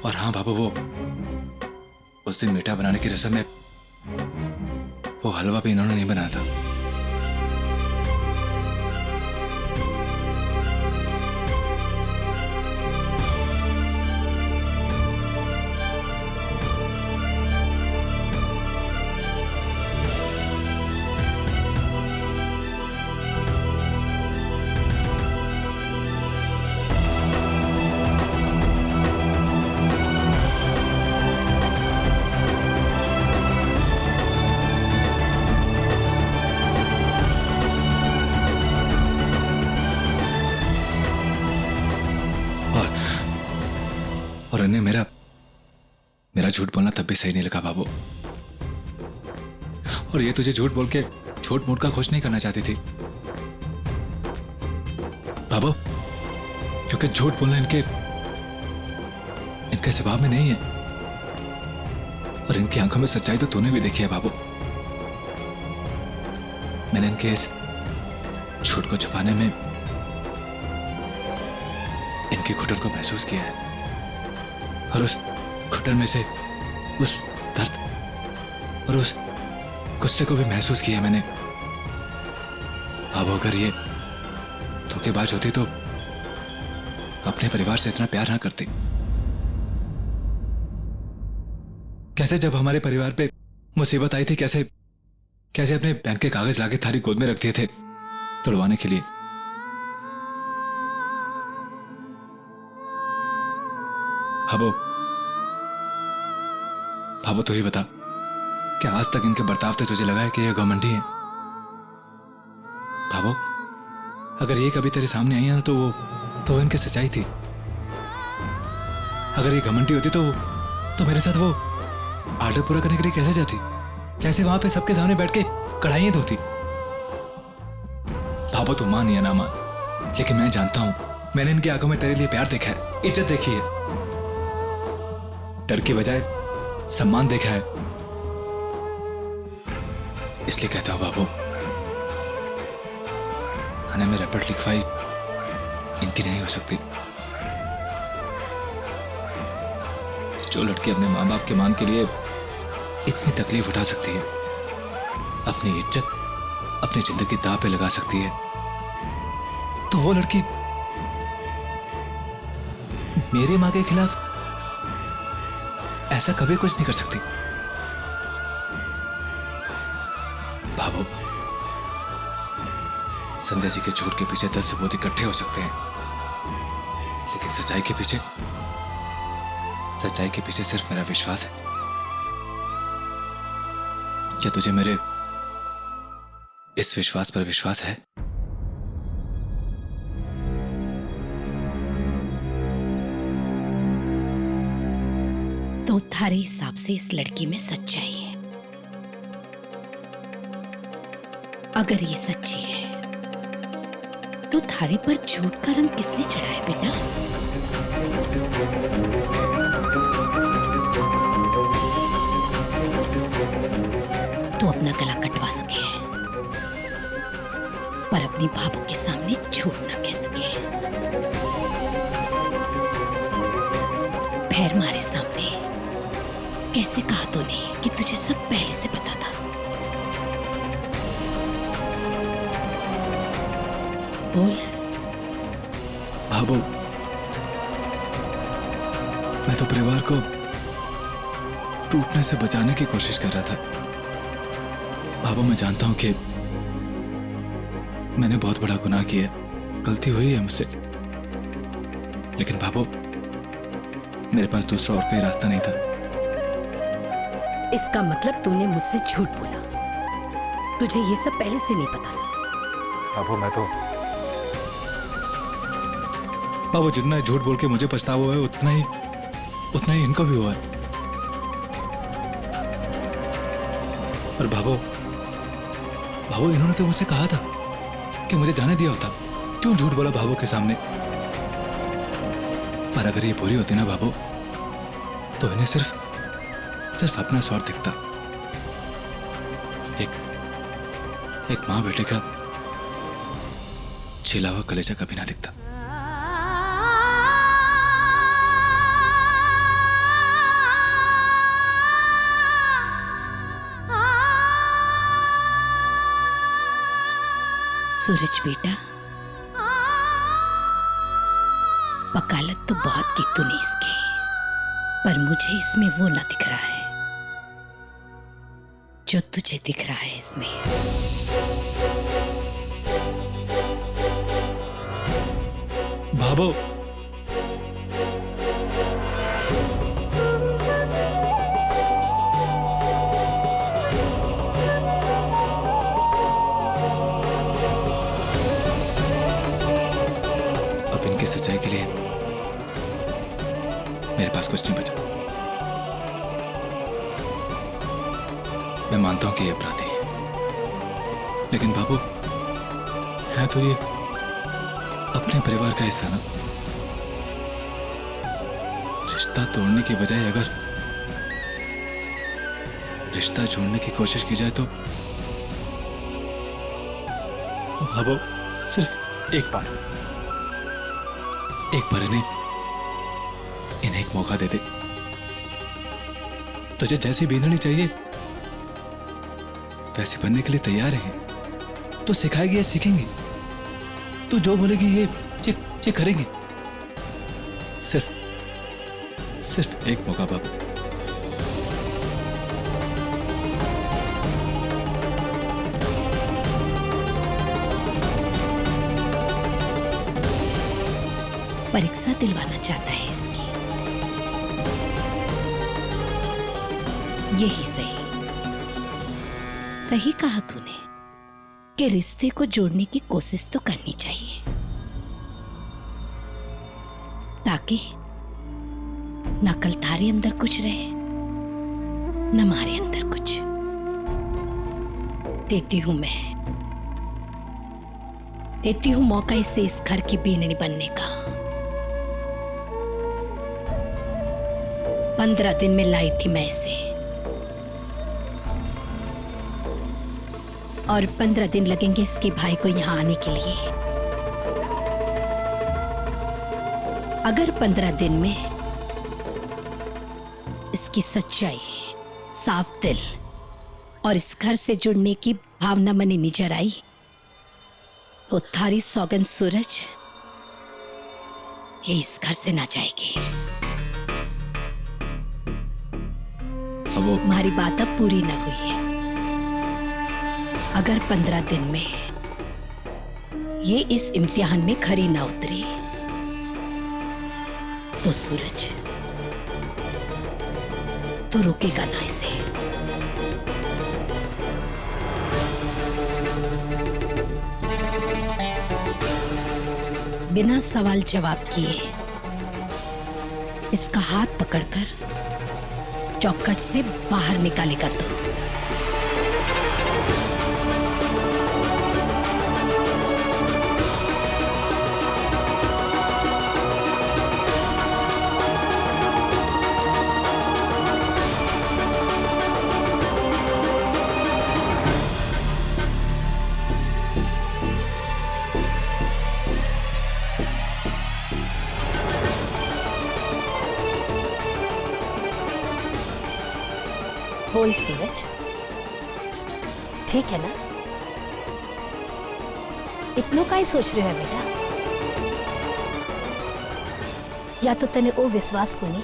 और हाँ बाबू, वो उस दिन मीठा बनाने की रस्म में वो हलवा भी इन्होंने नहीं बनाया था। और इन्हें मेरा झूठ बोलना तब भी सही नहीं लगा बाबू। और ये तुझे झूठ बोल के छोट मोट का खुश नहीं करना चाहती थी बाबू, क्योंकि झूठ बोलना इनके स्वभाव में नहीं है। और इनकी आंखों में सच्चाई तो तूने भी देखी है बाबू। मैंने इनके इस झूठ को छुपाने में इनकी घुटन को महसूस किया है, और उस घुटन में से उस दर्द और उस गुस्से को भी महसूस किया मैंने। अब अगर ये धोखेबाज होती तो अपने परिवार से इतना प्यार ना करती। कैसे जब हमारे परिवार पे मुसीबत आई थी, कैसे कैसे अपने बैंक के कागज लाके थारी गोद में रख दिए थे तुड़वाने के लिए। भाबो तो ही बता, क्या आज तक इनके बर्ताव से तुझे लगा है कि ये घमंडी है? भाबो, अगर ये कभी तेरे सामने आई है तो इनकी सच्चाई थी। अगर ये घमंडी होती तो मेरे साथ वो आर्डर पूरा करने के लिए कैसे जाती? कैसे वहां पे सबके सामने बैठ के कढ़ाइयां धोती? भाबो तू मान या ना मान, लेकिन मैं जानता हूं, मैंने इनकी आंखों में तेरे लिए प्यार देखा है, इज्जत देखी है, डर की बजाय सम्मान देखा है। इसलिए कहता हूं बाबू, थाने में रिपोर्ट लिखवाई इनकी नहीं हो सकती। जो लड़की अपने मां बाप के मान के लिए इतनी तकलीफ उठा सकती है, अपनी इज्जत अपनी जिंदगी दांव पे लगा सकती है, तो वो लड़की मेरी मां के खिलाफ ऐसा कभी कुछ नहीं कर सकती। बाबू, संध्या जी के झूठ के पीछे 10 सबूत इकट्ठे हो सकते हैं, लेकिन सच्चाई के पीछे सिर्फ मेरा विश्वास है। क्या तुझे मेरे इस विश्वास पर विश्वास है? तो थारे हिसाब से इस लड़की में सच्चाई है। अगर ये सच्ची है तो थारे पर झूठ का रंग किसने चढ़ाया बेटा? तू अपना गला कटवा सके पर अपनी भाभू के सामने झूठ ना कह सके। भैर मारे सामने कैसे कहा तूने कि तुझे सब पहले से पता था? बोल। भाभू, मैं तो परिवार को टूटने से बचाने की कोशिश कर रहा था। भाभू, मैं जानता हूं कि मैंने बहुत बड़ा गुनाह किया, गलती हुई है मुझसे, लेकिन भाभू मेरे पास दूसरा और कोई रास्ता नहीं था। इसका मतलब तूने मुझसे झूठ बोला। तुझे ये सब पहले से नहीं पता था। बाबू, मैं तो बाबू जितना झूठ बोल के मुझे पछतावा हुआ है उतना ही इनको भी हुआ है। और बाबू इन्होंने तो मुझसे कहा था कि मुझे जाने दिया होता, क्यों झूठ बोला बाबू के सामने? पर अगर ये बुरी होती ना बाबू, तो इन्हें सिर्फ अपना स्वार्थ दिखता। एक मां बेटे का छिला हुआ कलेजा कभी ना दिखता। सूरज बेटा, वकालत तो बहुत की तूने इसकी, पर मुझे इसमें वो ना दिख रहा है जो तुझे दिख रहा है इसमें। भाभो, अब इनकी सच्चाई के लिए मेरे पास कुछ नहीं बचा। मैं मानता हूं कि ये अपराधी है, लेकिन बाबू है तो ये अपने परिवार का हिस्सा ना। रिश्ता तोड़ने की बजाय अगर रिश्ता जोड़ने की कोशिश की जाए तो बाबू सिर्फ एक बार इन्हें एक मौका दे दे। तुझे जैसी बींदनी चाहिए वैसे बनने के लिए तैयार है। तो सिखाएगी या सीखेंगे, तू जो बोलेगी ये करेंगे। सिर्फ एक मौका बाबू। परीक्षा दिलवाना चाहता है इसकी। यही सही कहा तूने कि रिश्ते को जोड़ने की कोशिश तो करनी चाहिए, ताकि न कल थारे अंदर कुछ रहे न हमारे अंदर कुछ। देती हूं मौका इसे इस घर की बीननी बनने का। 15 दिन में लाई थी मैं इसे, और 15 दिन लगेंगे इसके भाई को यहां आने के लिए। अगर 15 दिन में इसकी सच्चाई, साफ दिल और इस घर से जुड़ने की भावना मने नजर आई तो थारी सौगंध सूरज, ये इस घर से ना जाएगी। अब वो हमारी बात अब पूरी ना हुई है। अगर 15 दिन में ये इस इम्तिहान में खरी ना उतरी तो सूरज, तो रोकेगा ना इसे। बिना सवाल जवाब किए इसका हाथ पकड़कर चौखट से बाहर निकालेगा तो। बोल सूरज, ठीक है ना? इतनों का ही सोच रहे हो बेटा? या तो तने ओ विश्वास को नहीं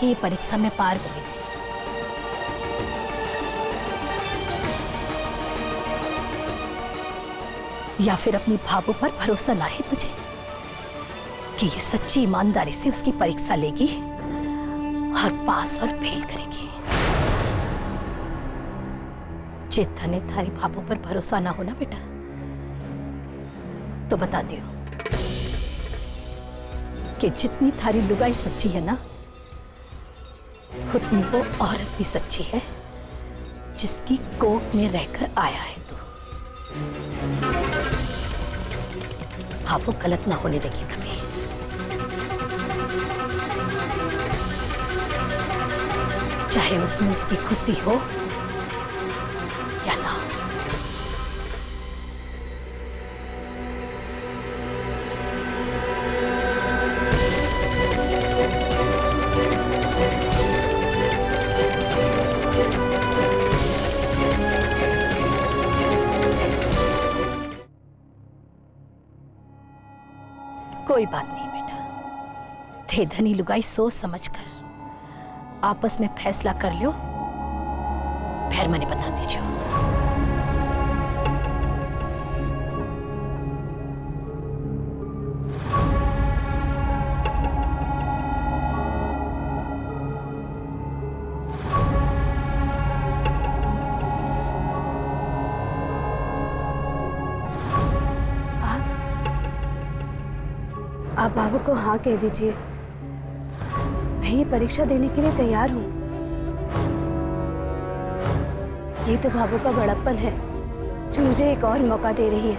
कि ये परीक्षा में पार हो गई, या फिर अपनी भावों पर भरोसा ना है तुझे कि ये सच्ची ईमानदारी से उसकी परीक्षा लेगी और पास और फेल करेगी। चेता ने थारी भावों पर भरोसा ना होना बेटा, तो बता दियो कि जितनी थारी लुगाई सच्ची है ना, उतनी वो औरत भी सच्ची है जिसकी कोख में रहकर आया है तू। भावों गलत ना होने देगी कभी। चाहे उसमें उसकी खुशी हो या ना। कोई बात नहीं बेटा, थे धनी लुगाई सोच समझकर आपस में फैसला कर लो, फिर मैंने बता दीजिए। आप बाबू को हाँ कह दीजिए, मैं ये परीक्षा देने के लिए तैयार हूँ। ये तो बाबू का बड़प्पन है जो मुझे एक और मौका दे रही है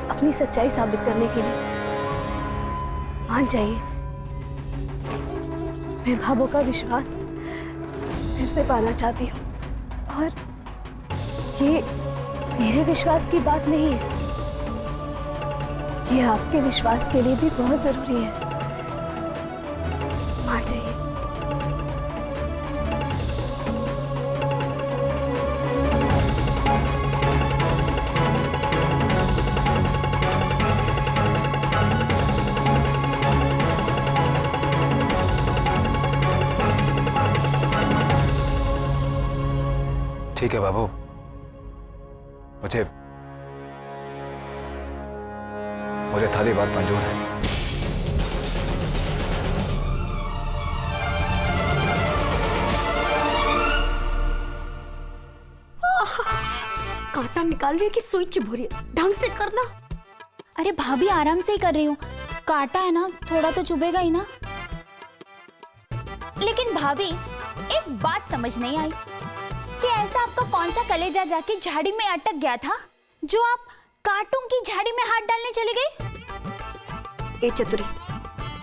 अपनी सच्चाई साबित करने के लिए। मान जाइए, मैं बाबू का विश्वास फिर से पाना चाहती हूँ, और ये मेरे विश्वास की बात नहीं है, ये आपके विश्वास के लिए भी बहुत जरूरी है। मान जाइए। ठीक है बाबू, मुझे थारी बात मंजूर है। कांटा निकाल रही है कि सुई चुभ रही है? ढंग से करना। अरे भाभी आराम से ही कर रही हूँ, कांटा है ना, थोड़ा तो चुभेगा ही ना। लेकिन भाभी एक बात समझ नहीं आई कि ऐसा आपका कौन सा कलेजा जाके झाड़ी में अटक गया था जो आप कांटों की झाड़ी में हाथ डालने चली गई? ए चतुरी,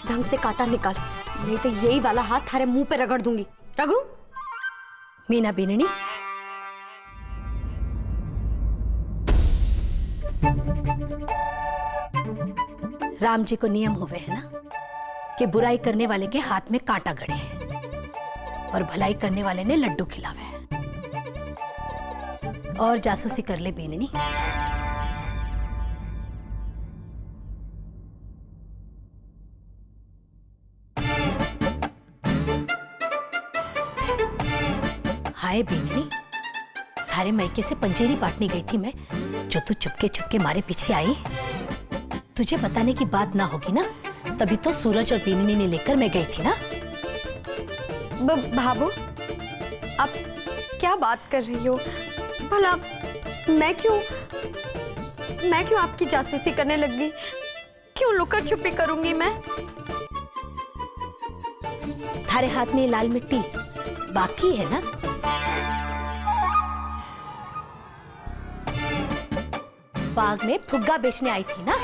ढंग से कांटा निकाल, नहीं तो यही वाला हाथ थारे मुंह पे रगड़ दूंगी। रगड़ू? मीना बीननी, राम जी को नियम हुए है ना कि बुराई करने वाले के हाथ में कांटा गड़े है और भलाई करने वाले ने लड्डू खिलावे है। और जासूसी कर ले बीननी। हाय बीननी, थारे मायके से पंजेरी बांटने गई थी मैं, जो तू चुपके चुपके मारे पीछे आई। तुझे बताने की बात ना होगी ना, तभी तो सूरज और बीननी ने लेकर मैं गई थी ना। भाभू, आप क्या बात कर रही हो? भला मैं क्यों आपकी जासूसी करने लग गई? क्यों लुका छुपी करूंगी मैं? थारे हाथ में लाल मिट्टी बाकी है ना? बाग में फुग्गा बेचने आई थी ना?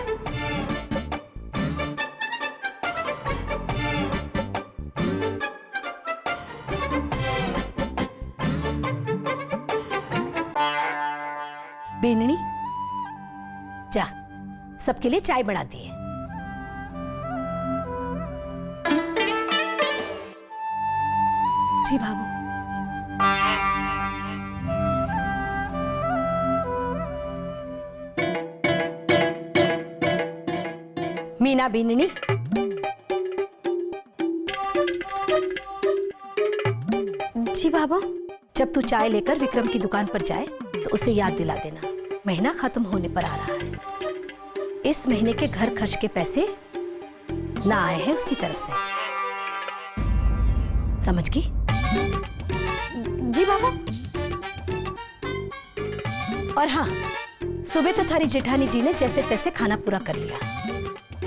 बीननी, जा सबके लिए चाय बना दी है। जी बाबू। मीना बीननी, जी बाबू। जब तू चाय लेकर विक्रम की दुकान पर जाए तो उसे याद दिला देना, महीना खत्म होने पर आ रहा है। इस महीने के घर खर्च के पैसे ना आए हैं उसकी तरफ से, समझ गई? जी बाबा। और हाँ, सुबह तो थारी जेठानी जी ने जैसे तैसे खाना पूरा कर लिया,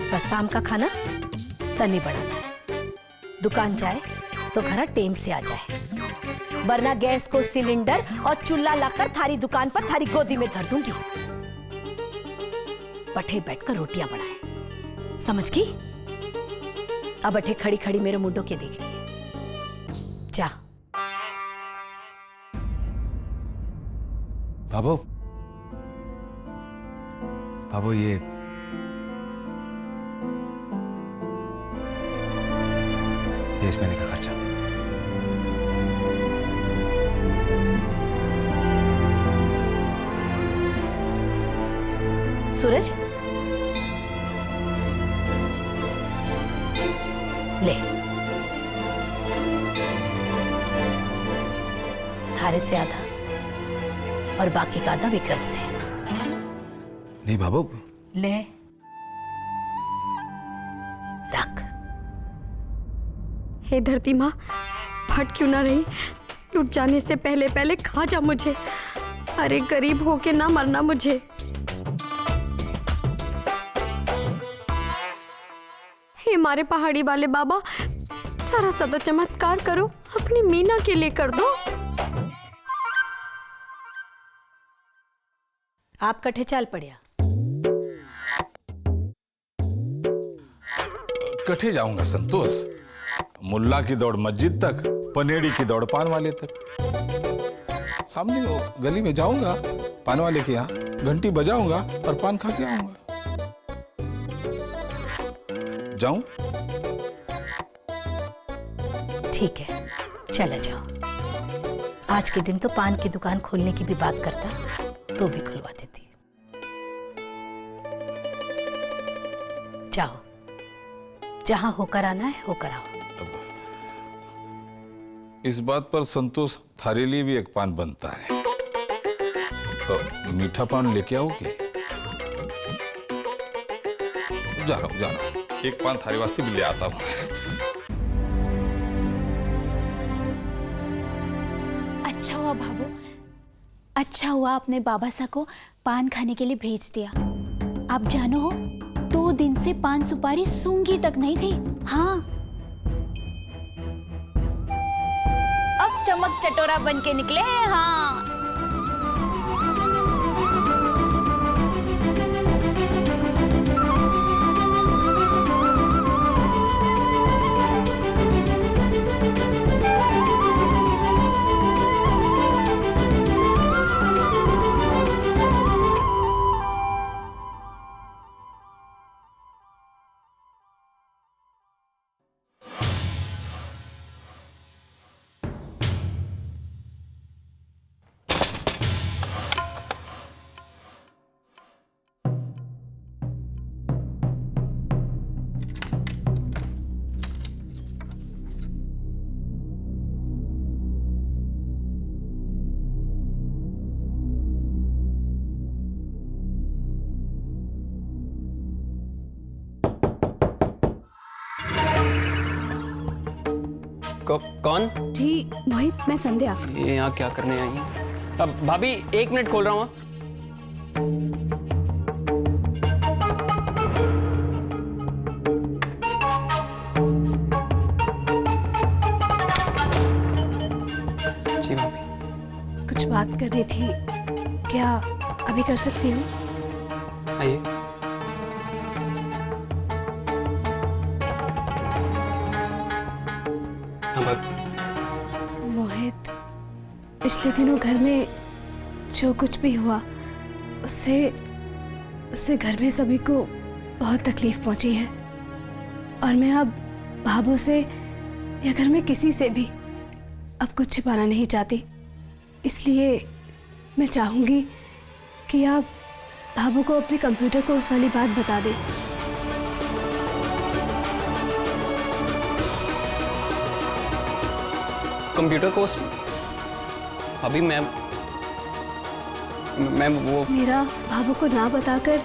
पर शाम का खाना तनी बनाना है। दुकान जाए तो घर टेम से आ जाए, वरना गैस को सिलेंडर और चूल्हा लाकर थारी दुकान पर थारी गोदी में धर दूंगी। बठे बैठकर रोटियां बनाए, समझ गई? अब बठे खड़ी खड़ी मेरे मुंडों के देख रही है। जा। बाबू, बाबू ये इस महीने का खर्चा। सूरज, थारे से आधा और बाकी का आधा विक्रम से। नहीं बाबू, ले रख। हे धरती माँ, फट क्यों ना रही, लुट जाने से पहले पहले खा जा मुझे। अरे गरीब होके ना मरना मुझे। हे हमारे पहाड़ी वाले बाबा, सारा सा तो चमत्कार करो, अपनी मीना के लिए कर दो। आप कट्ठे चाल पड़िया। कठे जाऊंगा संतोष, मुल्ला की दौड़ मस्जिद तक, पनेड़ी की दौड़ पान वाले तक। सामने वो गली में जाऊंगा, पान वाले के यहाँ घंटी बजाऊंगा और पान खा के आऊंगा। जाऊं? ठीक है, चला जाओ। आज के दिन तो पान की दुकान खोलने की भी बात करता तो भी खुलवा देती। जाओ, जहां होकर आना है होकर आओ। इस बात पर संतोष, थारे लिए भी एक पान बनता है। तो मीठा पान लेके आओगे? जा रहा हूँ। एक पान थारे वास्ते भी ले आता हूँ। अच्छा हुआ बाबू, अच्छा हुआ आपने बाबा सा को पान खाने के लिए भेज दिया। आप जानो हो, 2 दिन से पान सुपारी सूंघी तक नहीं थी। हाँ, अब चमक चटोरा बन के निकले हैं। हाँ, कौन? जी मोहित, मैं संध्या। ये यहाँ क्या करने आई है? अब भाभी 1 मिनट खोल रहा हूँ। जी भाभी। कुछ बात करनी थी, क्या अभी कर सकती हूँ? आइए। मोहित, पिछले दिनों घर में जो कुछ भी हुआ उससे घर में सभी को बहुत तकलीफ पहुंची है, और मैं अब भाभू से या घर में किसी से भी अब कुछ छिपाना नहीं चाहती। इसलिए मैं चाहूंगी कि आप भाभू को अपने कंप्यूटर कोर्स वाली बात बता दें। Computer course? अभी मैं वो मेरा भाभू को ना बताकर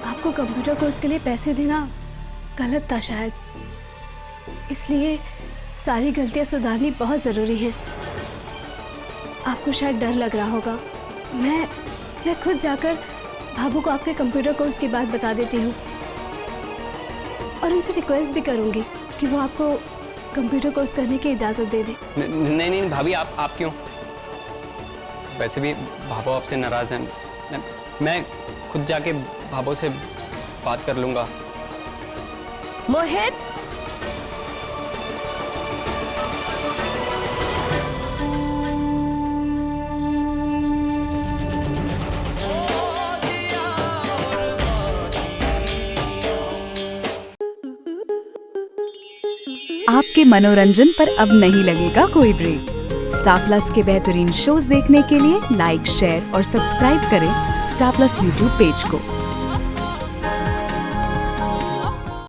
आपको कंप्यूटर कोर्स के लिए पैसे देना गलत था शायद, इसलिए सारी गलतियां सुधारनी बहुत ज़रूरी है। आपको शायद डर लग रहा होगा, मैं खुद जाकर भाभू को आपके कंप्यूटर कोर्स की बात बता देती हूँ, और उनसे रिक्वेस्ट भी करूँगी कि वो आपको कंप्यूटर कोर्स करने की इजाज़त दे दे। नहीं भाभी, आप क्यों? वैसे भी भाभो आपसे नाराज हैं। मैं खुद जाके भाभो से बात कर लूँगा। मोहित, आपके मनोरंजन पर अब नहीं लगेगा कोई ब्रेक। स्टार प्लस के बेहतरीन शोज देखने के लिए लाइक, शेयर और सब्सक्राइब करें स्टार प्लस यूट्यूब पेज को।